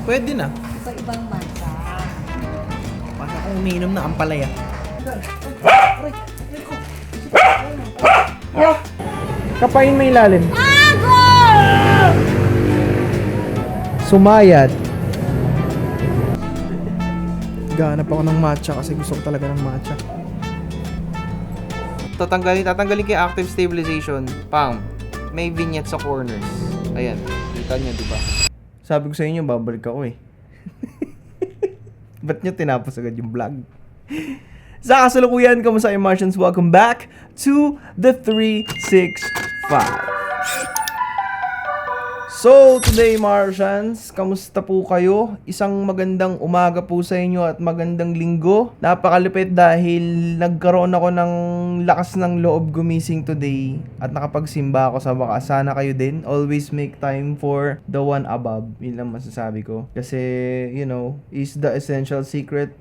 Pwede na. Iba-ibang matcha. Para akong umiinom na ampalaya. Kapain may ilalim. Sumayad. Gahanap ako ng matcha kasi gusto ko talaga ng matcha. Tatanggalin kay active stabilization. Pang. May vignette sa corners. Ayan. Kita nyo, di ba? Sabi ko sa inyo, babalik ako eh. Ba't nyo tinapos agad yung vlog? Sa kasalukuyan, kamusta kayo Martians? Welcome back to the 365. So, today Martians, kamusta po kayo? Isang magandang umaga po sa inyo at magandang linggo. Napakalupit dahil nagkaroon ako ng lakas ng loob gumising today at nakapagsimba ako sa wakas. Sana kayo din. Always make time for the one above. Yun lang masasabi ko. Kasi, you know, is the essential secret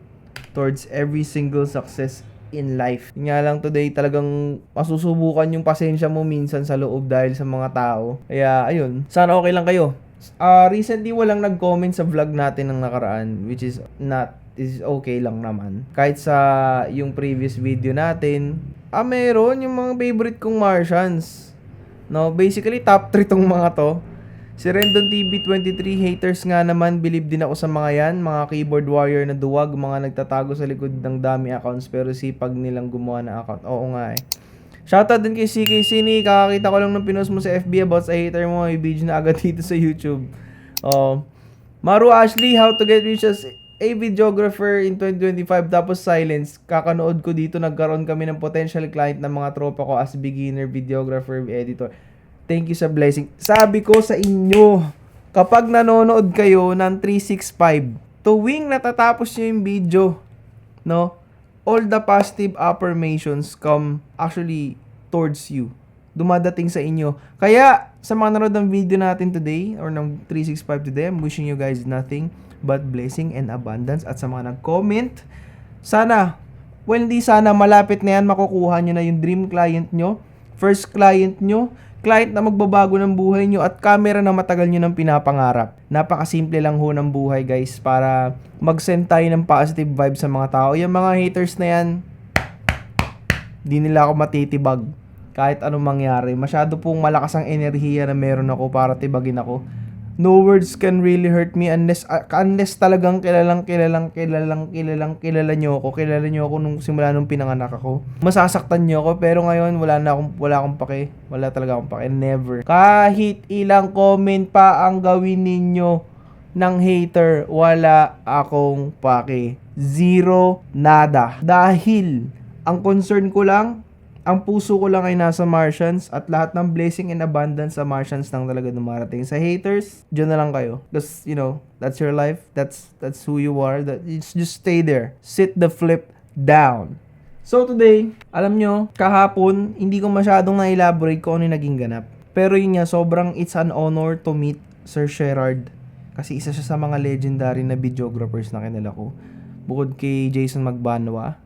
towards every single success in life. Nga lang today talagang masusubukan yung pasensya mo minsan sa loob dahil sa mga tao. Kaya ayun, sana okay lang kayo. Recently walang nag-comment sa vlog natin ng nakaraan, which is okay lang naman. Kahit sa yung previous video natin, meron yung mga favorite kong Martians. No, basically top 3 tong mga to. Si Rendon TV 23 haters nga naman, believe din ako sa mga yan, mga keyboard warrior na duwag, mga nagtatago sa likod ng dami accounts pero sipag nilang gumawa ng account. Oo nga eh. Shoutout din kay CK Sini, kakakita ko lang ng pinost mo sa FB about sa hater mo, may video na agad dito sa YouTube. Maru Ashley, how to get rich as a videographer in 2025 tapos silence. Kakanood ko dito, nagkaroon kami ng potential client ng mga tropa ko as beginner videographer, editor. Thank you sa blessing. Sabi ko sa inyo, kapag nanonood kayo ng 365, tuwing natatapos nyo yung video, no, all the positive affirmations come actually towards you. Dumadating sa inyo. Kaya, sa mga nanonood ng video natin today, or ng 365 today, I'm wishing you guys nothing but blessing and abundance. At sa mga nag-comment, sana, hindi sana malapit na yan, makukuha nyo na yung dream client nyo, first client nyo, client na magbabago ng buhay nyo at camera na matagal nyo nang pinapangarap. Napakasimple lang ho ng buhay guys para mag-send tayo ng positive vibes sa mga tao. Yung mga haters na yan, di nila ako matitibag kahit anong mangyari. Masyado pong malakas ang enerhiya na meron ako para tibagin ako. No words can really hurt me unless talagang kilala nyo ako. Kilala nyo ako nung simula nung pinanganak ako. Masasaktan nyo ako pero ngayon wala akong pake. Wala talaga akong pake. Never. Kahit ilang comment pa ang gawin ninyo ng hater, wala akong pake. Zero, nada. Dahil ang concern ko lang, ang puso ko lang ay nasa Martians at lahat ng blessing and abundance sa Martians lang talaga dumarating. Sa haters, dyan na lang kayo. Because, you know, that's your life. That's who you are. Just stay there. Sit the flip down. So today, alam nyo, kahapon, hindi ko masyadong na-elaborate kung ano yung naging ganap. Pero yun nga, sobrang it's an honor to meet Sir Sherard. Kasi isa siya sa mga legendary na videographers na kinala ko. Bukod kay Jason Magbanwa,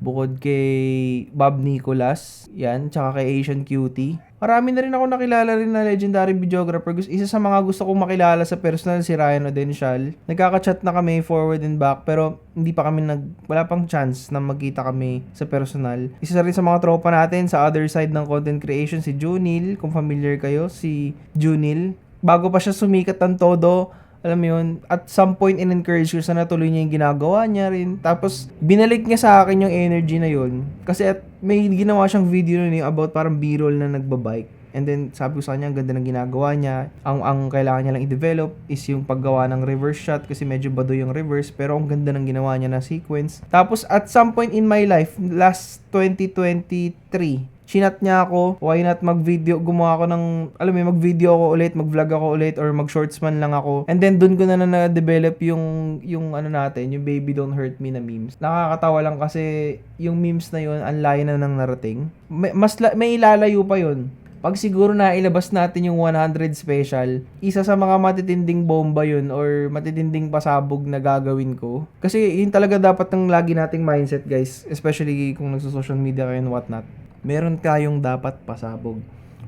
bukod kay Bob Nicolas, yan, tsaka kay Asian Cutie. Marami na rin ako nakilala rin na legendary videographer. Isa sa mga gusto kong makilala sa personal, si Ryan Odensial. Nagkaka-chat na kami forward and back, pero hindi pa kami wala pang chance na magkita kami sa personal. Isa rin sa mga tropa natin sa other side ng content creation, si Junil. Kung familiar kayo, si Junil. Bago pa siya sumikat ng todo, alam mo yun, at some point in-encourage ko sana tuloy niya yung ginagawa niya rin. Tapos, binalik niya sa akin yung energy na yun. Kasi may ginawa siyang video nun about parang b-roll na nagbabike. And then, sabi ko sa kanya, ang ganda ng ginagawa niya. Ang kailangan niya lang i-develop is yung paggawa ng reverse shot kasi medyo bado yung reverse. Pero ang ganda ng ginawa niya na sequence. Tapos, at some point in my life, last 2023, chinat niya ako, why not mag-video, gumawa ako ng, alam mo, mag-video ako ulit, mag-vlog ako ulit, or mag-shorts man lang ako. And then, dun ko na-develop yung ano natin, yung Baby Don't Hurt Me na memes. Nakakatawa lang kasi yung memes na yun, ang layo na nang narating. May ilalayo pa yun. Pag siguro na ilabas natin yung 100 special, isa sa mga matitinding bomba yun or matitinding pasabog na gagawin ko. Kasi yun talaga dapat ng lagi nating mindset guys, especially kung nagsa-social media kayo and whatnot. Meron kayong dapat pasabog.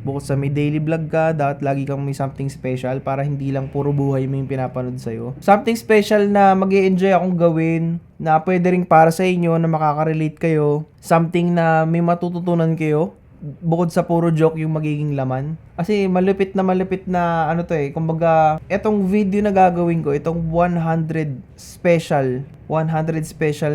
Bukod sa may daily vlog ka, dapat lagi kang may something special para hindi lang puro buhay mo yung pinapanood sa'yo. Something special na mag-i-enjoy akong gawin, na pwede rin para sa inyo, na makaka-relate kayo. Something na may matututunan kayo. Bukod sa puro joke yung magiging laman. Kasi malupit na ano to eh. Kumbaga, etong video na gagawin ko, itong 100 special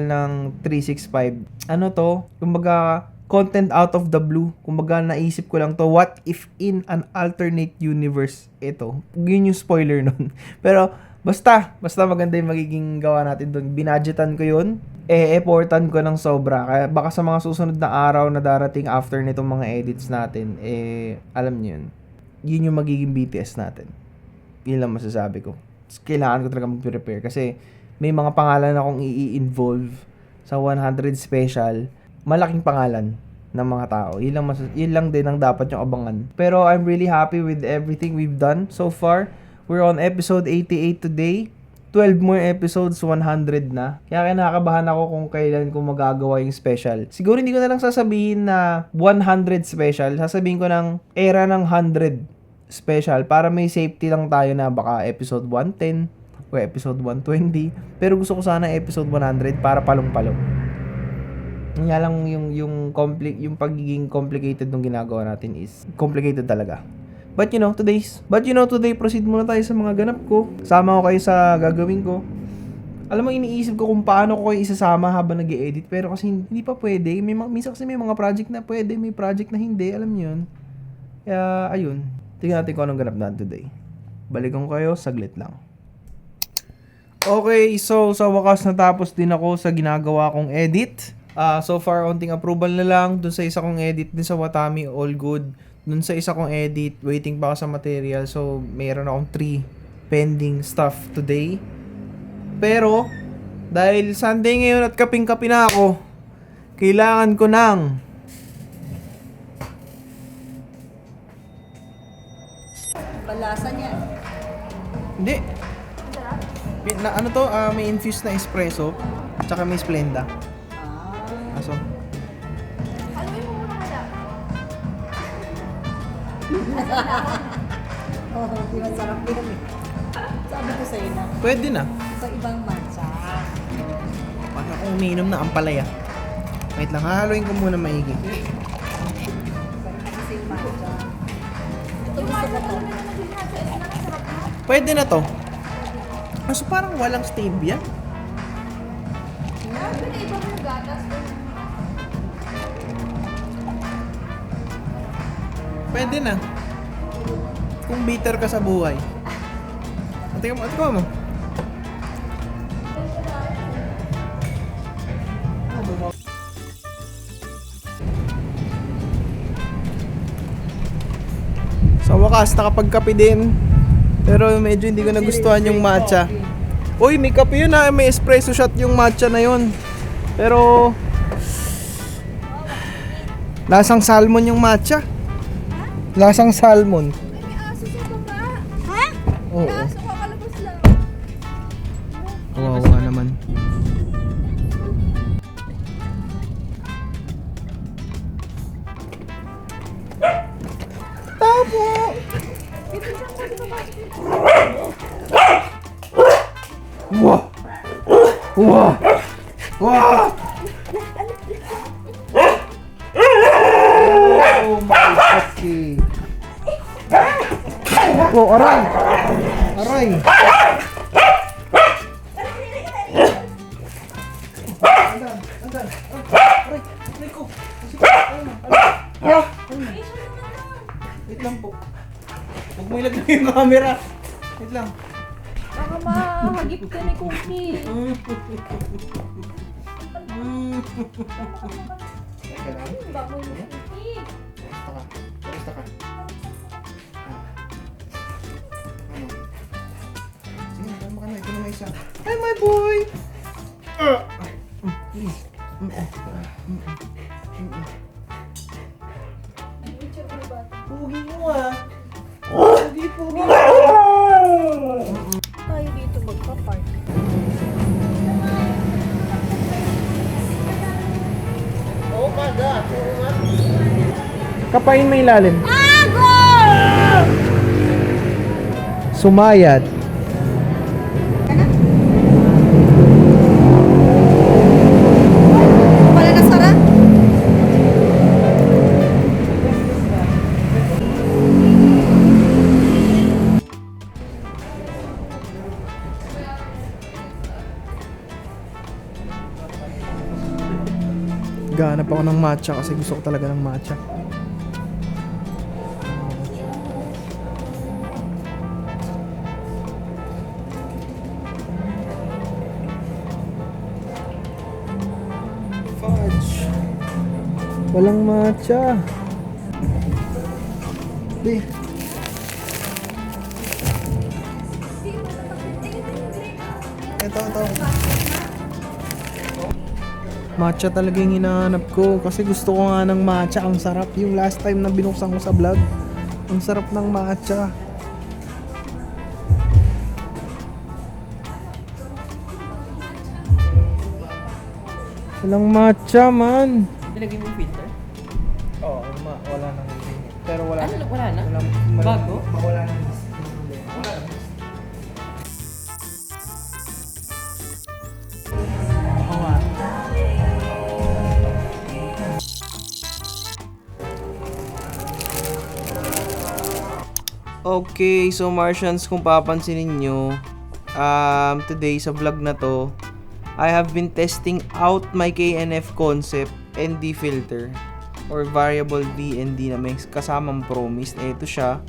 ng 365. Ano to? Kumbaga, content out of the blue. Kumbaga, naisip ko lang to, what if in an alternate universe ito? Yun yung spoiler nun. Pero, basta maganda yung magiging gawa natin doon. Binadgetan ko yun. Effortan ko ng sobra. Kaya baka sa mga susunod na araw na darating after nitong mga edits natin, alam niyo yun. Yun yung magiging BTS natin. Yun lang masasabi ko. Kailangan ko talaga mag-prepare kasi may mga pangalan akong i-involve sa 100 special. Malaking pangalan ng mga tao. Yun lang din ang dapat yung abangan. Pero I'm really happy with everything we've done so far. We're on episode 88 today. 12 more episodes, 100 na. Kaya kinakabahan ako kung kailan ko magagawa yung special. Siguro hindi ko na lang sasabihin na 100 special. Sasabihin ko ng era ng 100 special para may safety lang tayo na baka episode 110 o episode 120. Pero gusto ko sana episode 100 para palong-palong. Nga lang yung pagiging complicated ng ginagawa natin is complicated talaga. But you know, today proceed muna tayo sa mga ganap ko. Sama ko kayo sa gagawin ko. Alam mo, iniisip ko kung paano ko kayo isasama habang nag-i-edit. Pero kasi hindi pa pwede. Minsan kasi may mga project na pwede, may project na hindi. Alam niyo yun. Kaya, ayun. Tingnan natin kung anong ganap natin today. Balikan ko kayo, saglit lang. Okay, so sa wakas natapos din ako sa ginagawa kong edit. So far, onting approval na lang. Dun sa isa kong edit din sa Watami, all good. Dun sa isa kong edit, waiting pa ako sa material. So, mayroon akong 3 pending stuff today. Pero, dahil Sunday ngayon at kaping-kapi na ako, kailangan ko ng Palasa niya. hindi. Ano to? May infused na espresso. Tsaka may Splenda. Aso? Oo, di masarap din eh. Sabi ko sa'yo na, Pwede na. sa ibang matcha. Para kung umiinom na ampalaya. Wait lang, hahaluin ko muna maigi. Kasi yung matcha. Ito gusto ko to. Pwede na to. Kaso parang walang stevia. Pwede na. Kung bitter ka sa buhay. Tingnan mo. Sa wakas, nakapagkape din. Pero medyo hindi ko nagustuhan yung matcha. Uy, may kape yun may espresso shot yung matcha na yun. Pero lasang salmon yung matcha. Lasang salmon. May aso sa baba. Ha? Oo. May aso kakalabas lang. Kawawa naman. Tapo! Wah! Wah! Wah! Oh my God! Oh, aray! Aray! Andan! Aray! Aray ko! Wait lang po. Huwag mo ilagay yung camera. Wait lang. Baka mahagip ka ni Cookie. Teka lang. Baka mo yung Cookie. Basta ka. Sige, tama ka na. Ito na may isa. Hi, my boy! Pugi mo Pugi. Tayo dito magpa-park. Oh my God! Kapain mo ilalim. Ago! Sumayat. Wala na sara. Gahanap ako ng matcha kasi gusto ko talaga ng matcha. Fudge. Walang matcha. Di. Ito. Matcha talaga yung hinahanap ko kasi gusto ko nga ng matcha. Ang sarap yung last time na binuksan ko sa vlog. Ang sarap ng matcha. Walang matcha man. Nilagay mo yung filter? Oo, wala nang pero wala. Ano, wala na? Wala, Bago? Wala na. Oo nga. Okay, so Martians, kung papansinin nyo, today sa vlog na to, I have been testing out my KNF concept ND filter or variable VND na may kasamang promise. Ito siya.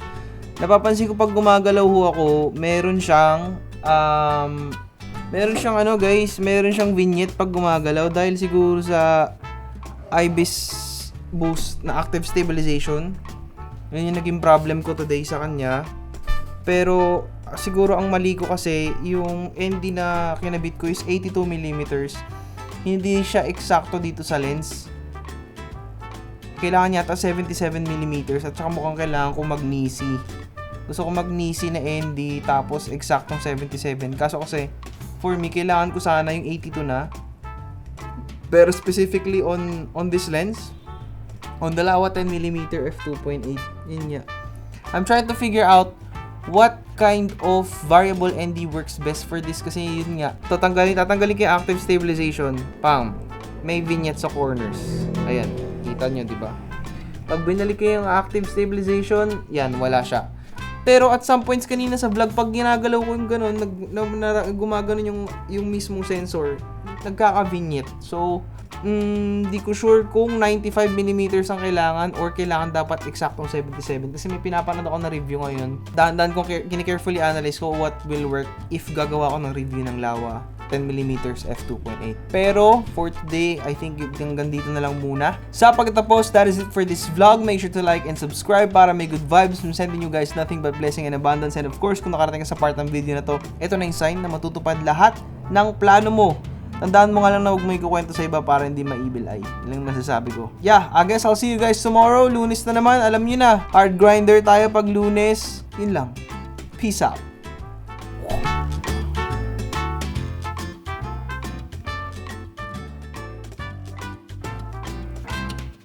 Napapansin ko pag gumagalaw ho ako, meron siyang ano guys, meron siyang vignette pag gumagalaw dahil siguro sa IBIS boost na active stabilization. Yun yung naging problem ko today sa kanya. Pero siguro ang mali ko kasi yung ND na kinabit ko is 82mm. Hindi siya eksakto dito sa lens. Kailangan yata 77mm at saka mukhang kailangan ko mag-Nisi. Gusto ko mag-Nisi na ND tapos eksaktong 77. Kaso kasi for me kailangan ko sana yung 82 na. Pero specifically on this lens, on the Laowa 10mm f2.8, yun nga. I'm trying to figure out what kind of variable ND works best for this kasi yun nga. Tatanggalin ko yung active stabilization. Pam. May vignette sa corners. Ayan. Kita nyo, di ba? Pag binalik ko yung active stabilization, yan, wala siya. Pero at some points kanina sa vlog, pag ginagalaw ko yung ganun, gumagano yung mismong sensor, nagkaka-vignette. So, di ko sure kung 95mm ang kailangan or kailangan dapat eksaktong 77 kasi may pinapanood ako na review ngayon. Dahan-dahan kong kine-carefully analyze ko what will work if gagawa ko ng review ng Laowa 10mm f2.8. Pero for today, I think hanggang dito na lang muna. Sa pagtatapos, that is it for this vlog. Make sure to like and subscribe para may good vibes. I'm sending you guys nothing but blessing and abundance. And of course, kung nakarating ka sa part ng video na to, ito na yung sign na matutupad lahat ng plano mo. Tandaan mo nga lang na huwag mo ikukwento sa iba para hindi ma-evil eye. Yun lang masasabi ko. Yeah, I guess I'll see you guys tomorrow. Lunes na naman. Alam nyo na, hard grinder tayo pag Lunes. Yun lang. Peace out.